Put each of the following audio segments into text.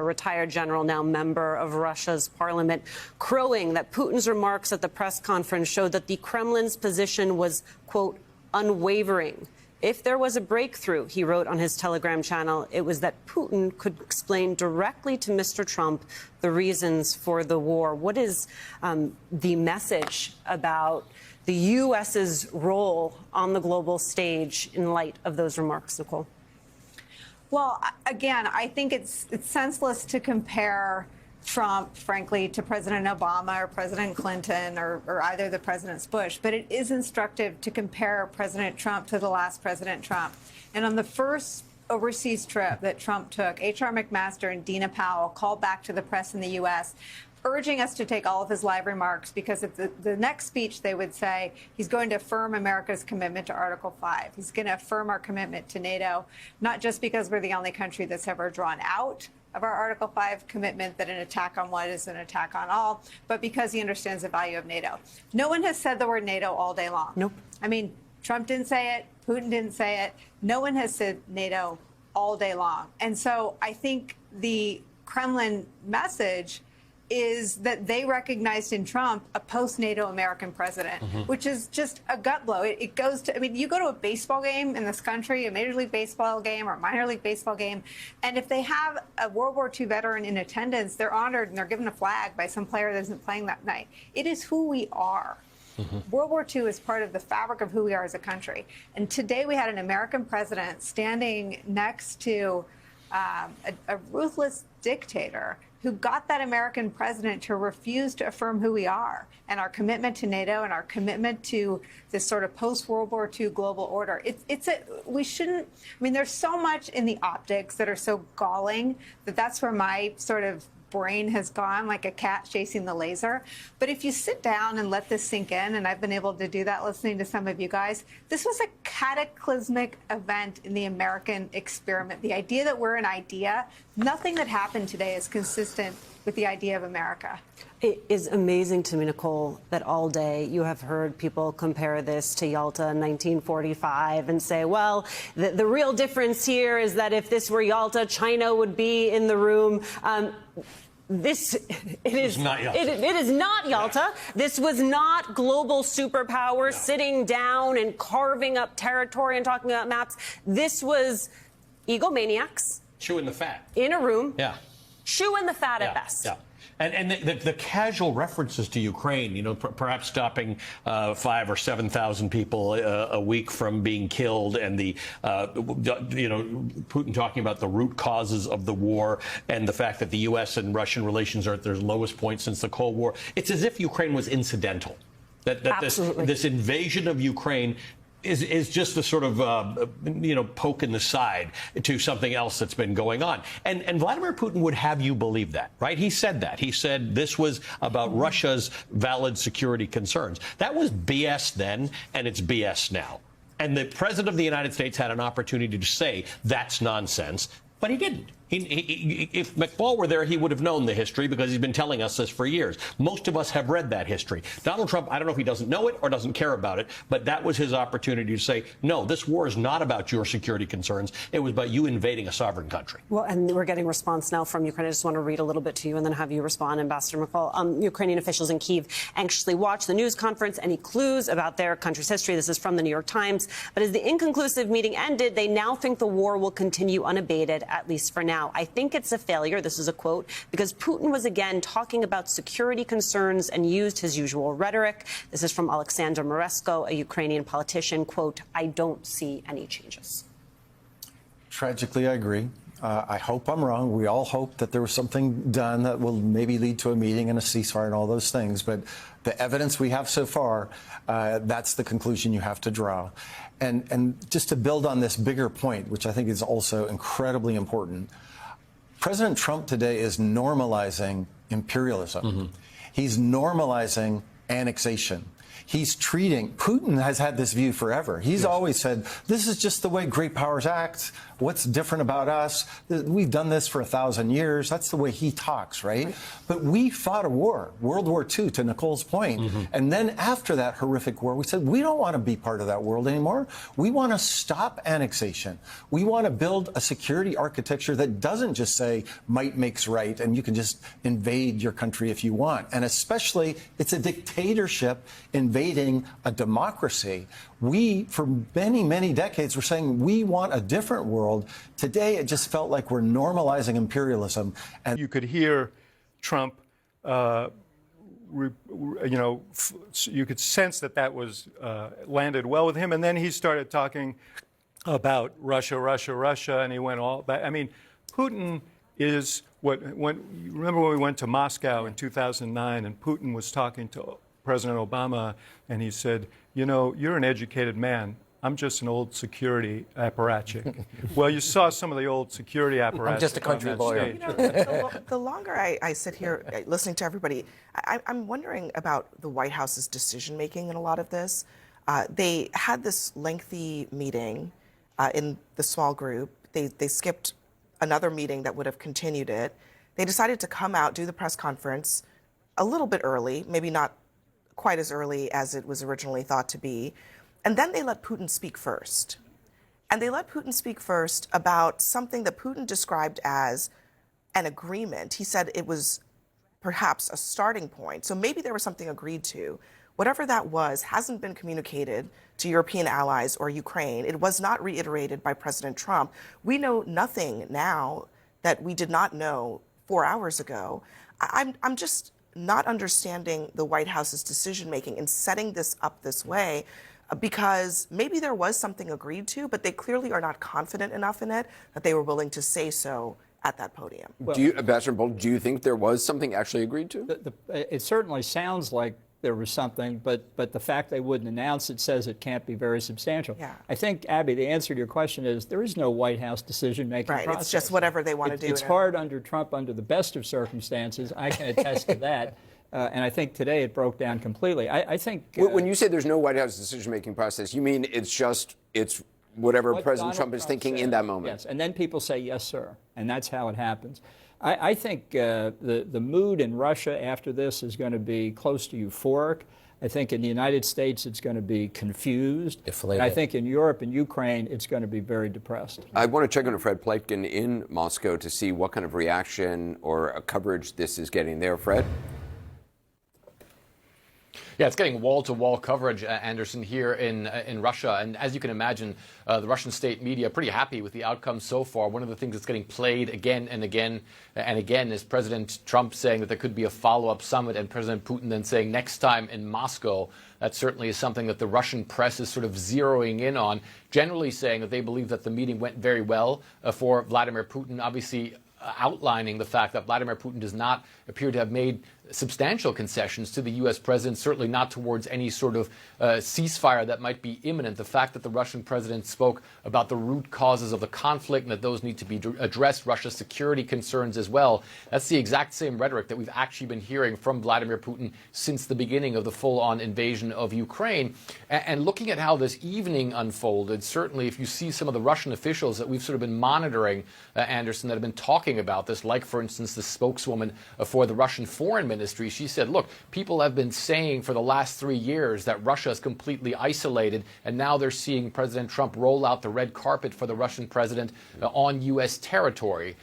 retired general, now member of Russia's parliament, crowing that Putin's remarks at the press conference showed that the Kremlin's position was, quote, unwavering. If there was a breakthrough, he wrote on his Telegram channel, it was that Putin could explain directly to Mr. Trump the reasons for the war. What is the message about the U.S.'s role on the global stage in light of those remarks, Nicole? Well, again, I think it's senseless to compare Trump, frankly, to President Obama or President Clinton or either the Presidents Bush. But it is instructive to compare President Trump to the last President Trump. And on the first overseas trip that Trump took, H.R. McMaster and Dina Powell called back to the press in the U.S., urging us to take all of his live remarks, because at the next speech they would say he's going to affirm America's commitment to Article 5. He's going to affirm our commitment to NATO, not just because we're the only country that's ever drawn out of our Article 5 commitment that an attack on one is an attack on all, but because he understands the value of NATO. No one has said the word NATO all day long. Nope. I mean, Trump didn't say it. Putin didn't say it. No one has said NATO all day long. And so I think the Kremlin message is that they recognized in Trump a post-NATO American president, which is just a gut blow. It goes to, I mean, you go to a baseball game in this country, a Major League Baseball game or a minor league baseball game, and if they have a World War II veteran in attendance, they're honored and they're given a flag by some player that isn't playing that night. It is who we are. World War II is part of the fabric of who we are as a country. And today we had an American president standing next to a ruthless dictator who got that American president to refuse to affirm who we are and our commitment to NATO and our commitment to this sort of post-World War II global order. We shouldn't, I mean, there's so much in the optics that are so galling that that's where my sort of brain has gone, like a cat chasing the laser. But if you sit down and let this sink in, and I've been able to do that listening to some of you guys, this was a cataclysmic event in the American experiment. The idea that we're an idea, nothing that happened today is consistent with the idea of America. It is amazing to me, Nicole, that all day you have heard people compare this to Yalta in 1945 and say, well, the real difference here is that if this were Yalta, China would be in the room. It is not Yalta. It is not Yalta. Yeah. This was not global superpowers sitting down and carving up territory and talking about maps. This was egomaniacs. Chewing the fat. In a room. Yeah. Chewing the fat at best. Yeah. And the casual references to Ukraine, you know, perhaps stopping 5,000 or 7,000 people a week from being killed, and you know, Putin talking about the root causes of the war and the fact that the U.S. and Russian relations are at their lowest point since the Cold War. It's as if Ukraine was incidental. That this invasion of Ukraine is just a sort of, you know, poke in the side to something else that's been going on. And Vladimir Putin would have you believe that, right? He said that. He said this was about Russia's valid security concerns. That was BS then, and it's BS now. And the president of the United States had an opportunity to say that's nonsense, but he didn't. If McFaul were there, he would have known the history because he's been telling us this for years. Most of us have read that history. Donald Trump, I don't know if he doesn't know it or doesn't care about it, but that was his opportunity to say, no, this war is not about your security concerns. It was about you invading a sovereign country. Well, and we're getting response now from Ukraine. I just want to read a little bit to you and then have you respond, Ambassador McFaul. Ukrainian officials in Kyiv anxiously watch the news conference. Any clues about their country's history? This is from the New York Times. But as the inconclusive meeting ended, they now think the war will continue unabated, at least for now. I think it's a failure, this is a quote, because Putin was again talking about security concerns and used his usual rhetoric. This is from Alexander Moresko, a Ukrainian politician. Quote, I don't see any changes. Tragically, I agree. I hope I'm wrong. We all hope that there was something done that will maybe lead to a meeting and a ceasefire and all those things. But the evidence we have so far, that's the conclusion you have to draw. And just to build on this bigger point, which I think is also incredibly important, President Trump today is normalizing imperialism. He's normalizing annexation. Putin has had this view forever. He's always said, this is just the way great powers act. What's different about us? We've done this for 1,000 years. That's the way he talks, right? But we fought a war, World War II, to Nicole's point. And then after that horrific war, we said, we don't want to be part of that world anymore. We want to stop annexation. We want to build a security architecture that doesn't just say might makes right and you can just invade your country if you want. And especially, it's a dictatorship invading a democracy. We, for many, many decades, were saying we want a different world. Today, it just felt like we're normalizing imperialism. And you could hear Trump, you could sense that was landed well with him. And then he started talking about Russia, and he went all back. I mean, Putin is remember when we went to Moscow in 2009 and Putin was talking to President Obama and he said, you're an educated man. I'm just an old security apparatchik. Well, you saw some of the old security apparatchiks. I'm just a country lawyer. The longer I sit here listening to everybody, I'm wondering about the White House's decision making in a lot of this. They had this lengthy meeting in the small group. They skipped another meeting that would have continued it. They decided to come out, do the press conference a little bit early, maybe not quite as early as it was originally thought to be. And then they let Putin speak first. And they let Putin speak first about something that Putin described as an agreement. He said it was perhaps a starting point. So maybe there was something agreed to. Whatever that was hasn't been communicated to European allies or Ukraine. It was not reiterated by President Trump. We know nothing now that we did not know 4 hours ago. I'm just not understanding the White House's decision making in setting this up this way, because maybe there was something agreed to, but they clearly are not confident enough in it that they were willing to say so at that podium. Ambassador Bolton, do you think there was something actually agreed to? It certainly sounds like there was something, but the fact they wouldn't announce it says it can't be very substantial. Yeah. I think, Abby, the answer to your question is there is no White House decision-making process. Right, it's just whatever they want to do. It's hard under Trump under the best of circumstances. I can attest to that. And I think today it broke down completely. I think... when you say there's no White House decision-making process, you mean it's whatever President Trump is thinking in that moment? Yes, and then people say, yes, sir, and that's how it happens. I think the mood in Russia after this is going to be close to euphoric. I think in the United States it's going to be confused. Deflated. And I think in Europe and Ukraine it's going to be very depressed. I want to check on Fred Pleitgen in Moscow to see what kind of reaction or coverage this is getting there. Fred? Yeah, it's getting wall-to-wall coverage, Anderson, here in Russia. And as you can imagine, the Russian state media are pretty happy with the outcome so far. One of the things that's getting played again and again and again is President Trump saying that there could be a follow-up summit and President Putin then saying next time in Moscow. That certainly is something that the Russian press is sort of zeroing in on, generally saying that they believe that the meeting went very well for Vladimir Putin, obviously outlining the fact that Vladimir Putin does not appear to have made substantial concessions to the U.S. president, certainly not towards any sort of ceasefire that might be imminent. The fact that the Russian president spoke about the root causes of the conflict and that those need to be addressed, Russia's security concerns as well, that's the exact same rhetoric that we've actually been hearing from Vladimir Putin since the beginning of the full-on invasion of Ukraine. And looking at how this evening unfolded, certainly if you see some of the Russian officials that we've sort of been monitoring, Anderson, that have been talking about this, like, for instance, the spokeswoman for the Russian Foreign Ministry, she said, look, people have been saying for the last 3 years that Russia is completely isolated, and now they're seeing President Trump roll out the red carpet for the Russian president on U.S. territory,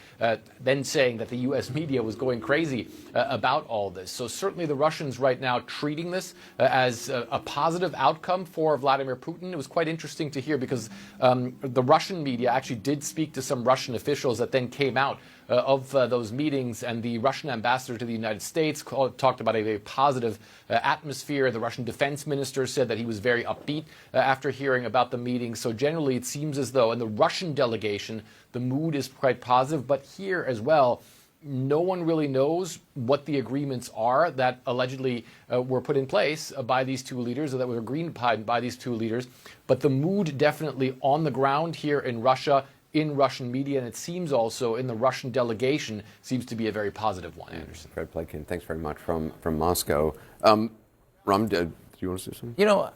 then saying that the U.S. media was going crazy about all this. So certainly the Russians right now treating this as a positive outcome for Vladimir Putin. It was quite interesting to hear because the Russian media actually did speak to some Russian officials that then came out of those meetings, and the Russian ambassador to the United States talked about a very positive atmosphere. The Russian defense minister said that he was very upbeat after hearing about the meeting. So generally it seems as though in the Russian delegation the mood is quite positive, but here as well no one really knows what the agreements are that allegedly were put in place by these two leaders, or that were agreed upon by these two leaders. But the mood definitely on the ground here in Russia, in Russian media, and it seems also in the Russian delegation, seems to be a very positive one, Anderson. Fred Pleitgen, thanks very much from Moscow. Ram, you want to say something? You know,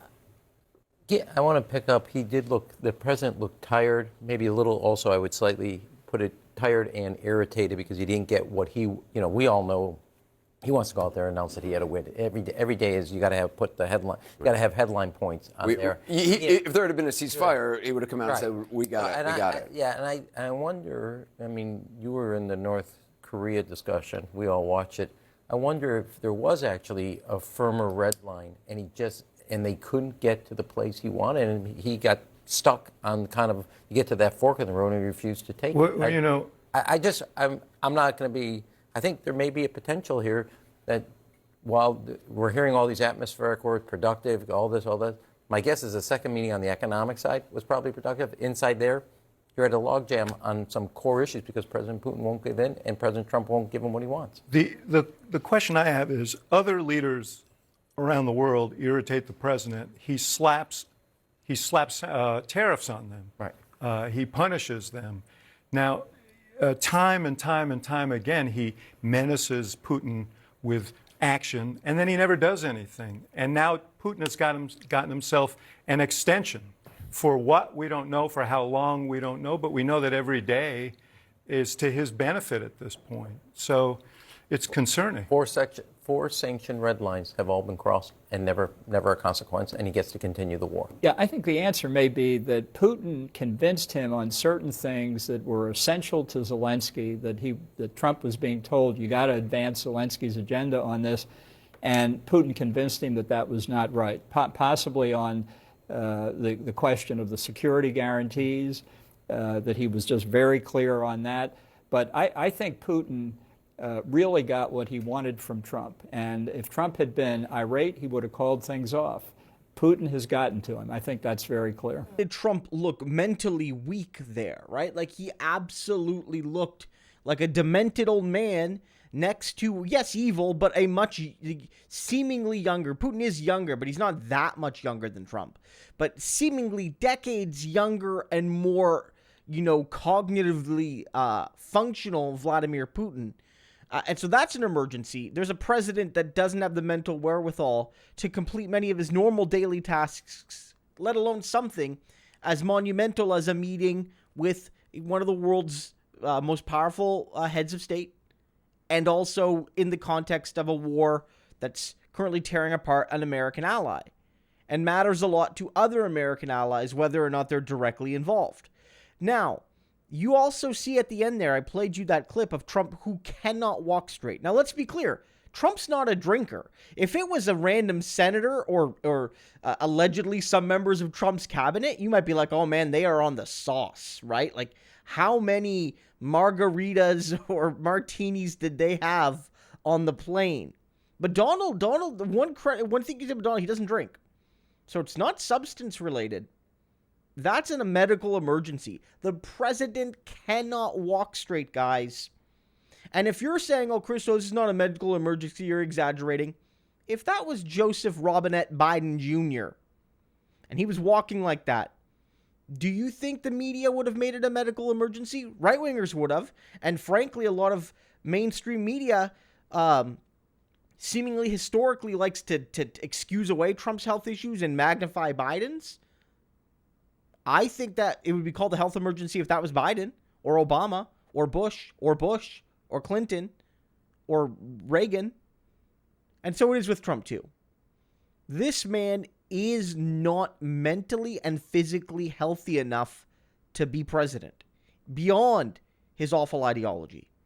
yeah, I want to pick up. The president looked tired, maybe a little also, I would slightly put it, tired and irritated because he didn't get what we all know. He wants to go out there and announce that he had a win. Every day is you got to have you got to have headline points on there. If there had been a ceasefire, he would have come out and said, "We got it." Yeah, and I wonder. I mean, you were in the North Korea discussion. We all watch it. I wonder if there was actually a firmer red line, and they couldn't get to the place he wanted, and he got stuck on you get to that fork in the road and he refused to take it. Well, I'm not going to be. I think there may be a potential here that while we're hearing all these atmospheric words, productive, all that, my guess is the second meeting on the economic side was probably productive. Inside there, you're at a logjam on some core issues because President Putin won't give in and President Trump won't give him what he wants. The question I have is, other leaders around the world irritate the president. He slaps tariffs on them. Right. He punishes them. Now, time and time again, he menaces Putin with action, and then he never does anything. And now Putin has gotten himself an extension. For what, we don't know. For how long, we don't know. But we know that every day is to his benefit at this point. So it's concerning. Four sanctioned red lines have all been crossed and never a consequence, and he gets to continue the war. Yeah, I think the answer may be that Putin convinced him on certain things that were essential to Zelensky, that Trump was being told, you got to advance Zelensky's agenda on this, and Putin convinced him that that was not right, possibly on the question of the security guarantees, that he was just very clear on that. But I think Putin really got what he wanted from Trump. And if Trump had been irate, he would have called things off. Putin has gotten to him. I think that's very clear. Did Trump look mentally weak there, right? Like, he absolutely looked like a demented old man next to, yes, evil, but a much seemingly younger. Putin is younger, but he's not that much younger than Trump. But seemingly decades younger and more, cognitively functional Vladimir Putin. And so that's an emergency. There's a president that doesn't have the mental wherewithal to complete many of his normal daily tasks, let alone something as monumental as a meeting with one of the world's most powerful heads of state, and also in the context of a war that's currently tearing apart an American ally and matters a lot to other American allies, whether or not they're directly involved. Now, you also see at the end there, I played you that clip of Trump who cannot walk straight. Now, let's be clear. Trump's not a drinker. If it was a random senator or allegedly some members of Trump's cabinet, you might be like, oh, man, they are on the sauce, right? Like, how many margaritas or martinis did they have on the plane? But Donald, one thing you said about Donald, he doesn't drink. So it's not substance related. That's in a medical emergency. The president cannot walk straight, guys. And if you're saying, oh, Christo, this is not a medical emergency, you're exaggerating. If that was Joseph Robinette Biden Jr., and he was walking like that, do you think the media would have made it a medical emergency? Right-wingers would have. And frankly, a lot of mainstream media seemingly historically likes to excuse away Trump's health issues and magnify Biden's. I think that it would be called a health emergency if that was Biden or Obama or Bush or Clinton or Reagan. And so it is with Trump too. This man is not mentally and physically healthy enough to be president beyond his awful ideology.